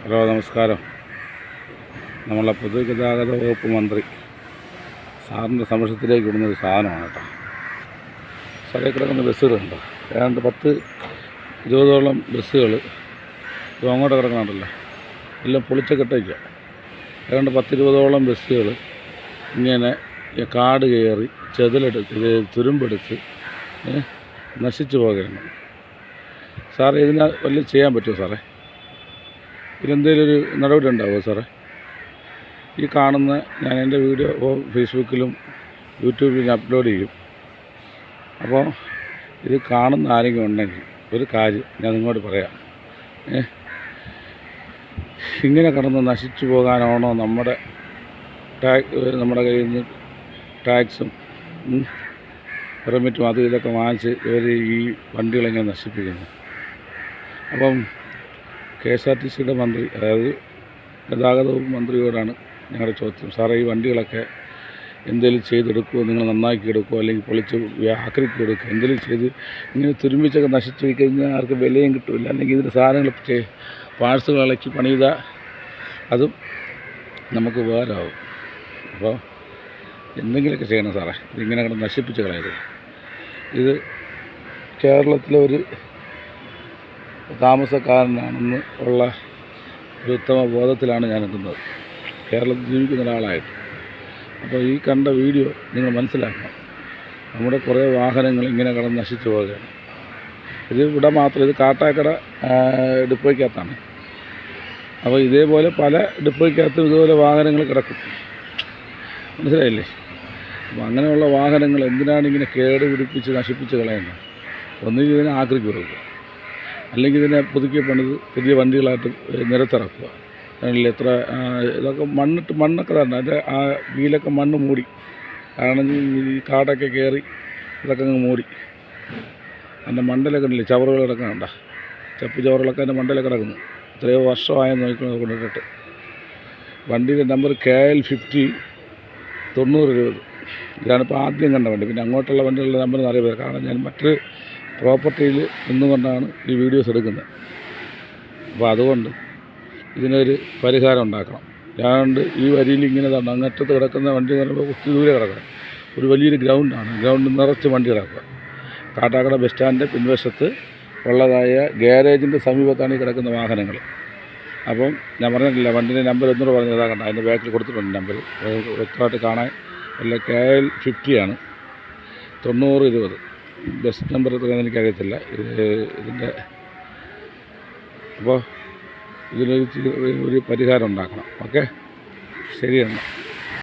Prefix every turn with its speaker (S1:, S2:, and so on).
S1: Hello, നമസ്കാരം. നമ്മളെ പൊതുഗതാഗത വകുപ്പ് മന്ത്രി സാറിൻ്റെ സമക്ഷത്തിലേക്ക് വിടുന്നൊരു സാധനമാണ് കേട്ടോ. സ്ഥലത്തിൽ കിടക്കുന്ന ബസ്സുകളുണ്ട്. ഏതാണ്ട് 10-20ഓളം ബസ്സുകൾ ഇപ്പോൾ അങ്ങോട്ട് കിടക്കണുണ്ടല്ലോ, എല്ലാം പൊളിച്ചക്കെട്ടേക്കുക. ഏതാണ്ട് 10-20ഓളം ബസ്സുകൾ ഇങ്ങനെ കാട് കയറി തുരുമ്പെടുത്ത് നശിച്ചു പോകുകയാണ്. സാറേ, ഇതിന് വല്ലതും ചെയ്യാൻ പറ്റുമോ സാറേ? ഇതിലെന്തെങ്കിലും ഒരു നടപടി ഉണ്ടാവുമോ സാറേ? ഈ കാണുന്ന ഞാൻ എൻ്റെ വീഡിയോ ഫേസ്ബുക്കിലും യൂട്യൂബിലും അപ്ലോഡ് ചെയ്യും. അപ്പോൾ ഇത് കാണുന്ന ആരെങ്കിലും ഉണ്ടെങ്കിൽ ഒരു കാര്യം ഞാൻ നിങ്ങളോട് പറയാം. ഇങ്ങനെ കിടന്ന് നശിച്ചു പോകാനാണോ നമ്മുടെ കയ്യിൽ നിന്ന് ടാക്സും പെർമിറ്റും അതും ഇതൊക്കെ വാങ്ങിച്ച് ഇവർ ഈ വണ്ടികളിങ്ങനെ നശിപ്പിക്കുന്നു? അപ്പം KSRTCയുടെ മന്ത്രി, അതായത് ഗതാഗത വകുപ്പ് മന്ത്രിയോടാണ് ഞങ്ങളുടെ ചോദ്യം. സാറേ, ഈ വണ്ടികളൊക്കെ എന്തെങ്കിലും ചെയ്തെടുക്കുമോ? നിങ്ങൾ നന്നാക്കി എടുക്കുമോ, അല്ലെങ്കിൽ പൊളിച്ച് ആക്രിക്ക് എടുക്കുക, എന്തെങ്കിലും ചെയ്ത് ഇങ്ങനെ തുരുമ്പിച്ചൊക്കെ നശിച്ചു പോയി കഴിഞ്ഞാൽ ആർക്ക് വിലയും കിട്ടില്ല. അല്ലെങ്കിൽ ഇതിൻ്റെ സാധനങ്ങൾ പാഴ്സുകൾ ഇളക്കി പണിതാൽ അതും നമുക്ക് ഉപകാരമാവും. അപ്പോൾ എന്തെങ്കിലുമൊക്കെ ചെയ്യണം സാറേ. ഇതിങ്ങനെ കിടന്ന് നശിപ്പിച്ച് കളയരുത്. ഇത് കേരളത്തിലെ ഒരു താമസക്കാരനാണെന്ന് ഉള്ള ഒരു ഉത്തമ ബോധത്തിലാണ് ഞാൻ എത്തുന്നത്, കേരളത്തിൽ ജീവിക്കുന്ന ഒരാളായിട്ട്. അപ്പോൾ ഈ കണ്ട വീഡിയോ നിങ്ങൾ മനസ്സിലാക്കണം. നമ്മുടെ കുറേ വാഹനങ്ങൾ ഇങ്ങനെ കിടന്ന് നശിച്ചു പോവുകയാണ്. ഇത് ഇവിടെ മാത്രം, ഇത് കാട്ടാക്കട ഡിപ്പോയ്ക്കകത്താണ്. അപ്പോൾ ഇതേപോലെ പല ഡിപ്പോയ്ക്കകത്തും ഇതുപോലെ വാഹനങ്ങൾ കിടക്കും, മനസ്സിലായില്ലേ? അപ്പോൾ അങ്ങനെയുള്ള വാഹനങ്ങൾ എന്തിനാണ് ഇങ്ങനെ കേട് പിടിപ്പിച്ച് നശിപ്പിച്ച് കളയുന്നത്? ഒന്നുകിൽ ഇതിനെ ആക്രിക്ക് കൊടുക്കുക, അല്ലെങ്കിൽ ഇതിനെ പുതുക്കി പണിത് പുതിയ വണ്ടികളായിട്ട് നിരത്തിറക്കുക. അതിൽ എത്ര ഇതൊക്കെ മണ്ണൊക്കെ തന്നെ, അതിൻ്റെ ആ വീലൊക്കെ മണ്ണ് മൂടി. കാരണം ഈ കാടൊക്കെ കയറി ഇതൊക്കെ അങ്ങ് മൂടി. അതിൻ്റെ മണ്ടലൊക്കെ ഉണ്ടല്ലേ, ചവറുകൾ കിടക്കുന്നുണ്ട, ചപ്പ് ചവറുകളൊക്കെ അതിൻ്റെ മണ്ടലൊക്കെ കിടക്കുന്നു. എത്രയോ വർഷമായെന്ന് നോക്കുന്നത് കൊണ്ടിട്ട്. വണ്ടിയുടെ നമ്പർ KL 50 9020. ഇതാണിപ്പോൾ ആദ്യം കണ്ട വണ്ടി. പിന്നെ അങ്ങോട്ടുള്ള വണ്ടികളുടെ നമ്പർ അറിയാം, കാരണം ഞാൻ മറ്റൊരു പ്രോപ്പർട്ടിയിൽ നിന്നുകൊണ്ടാണ് ഈ വീഡിയോസ് എടുക്കുന്നത്. അപ്പോൾ അതുകൊണ്ട് ഇതിനൊരു പരിഹാരം ഉണ്ടാക്കണം. ഞാനുണ്ട് ഈ വരിയിൽ ഇങ്ങനെ തന്നെ അങ്ങറ്റത്ത് കിടക്കുന്ന വണ്ടി എന്ന് പറയുമ്പോൾ ഒത്തിരി ദൂരെ കിടക്കുക. ഒരു വലിയൊരു ഗ്രൗണ്ടാണ്, ഗ്രൗണ്ട് നിറച്ച് വണ്ടി കിടക്കുക. കാട്ടാക്കട ബസ് സ്റ്റാൻഡിൻ്റെ പിൻവശത്ത് ഉള്ളതായ ഗ്യാരേജിൻ്റെ സമീപത്താണ് ഈ കിടക്കുന്ന വാഹനങ്ങൾ. അപ്പം ഞാൻ പറഞ്ഞിട്ടില്ല, വണ്ടിൻ്റെ നമ്പർ എന്നൂടെ പറഞ്ഞതാ കണ്ട, അതിൻ്റെ ബാക്കിൽ കൊടുത്തിട്ടുണ്ട് നമ്പർ, വ്യക്തമായിട്ട് കാണാൻ. അല്ല, KL 50 ആണ്, 9020. ബസ് നമ്പർ എത്രയാണെന്ന് എനിക്കറിയത്തില്ല ഇതിൻ്റെ. അപ്പോൾ ഇതിനൊരു പരിഹാരം ഉണ്ടാക്കണം. ഓക്കെ, ശരിയെന്നാൽ.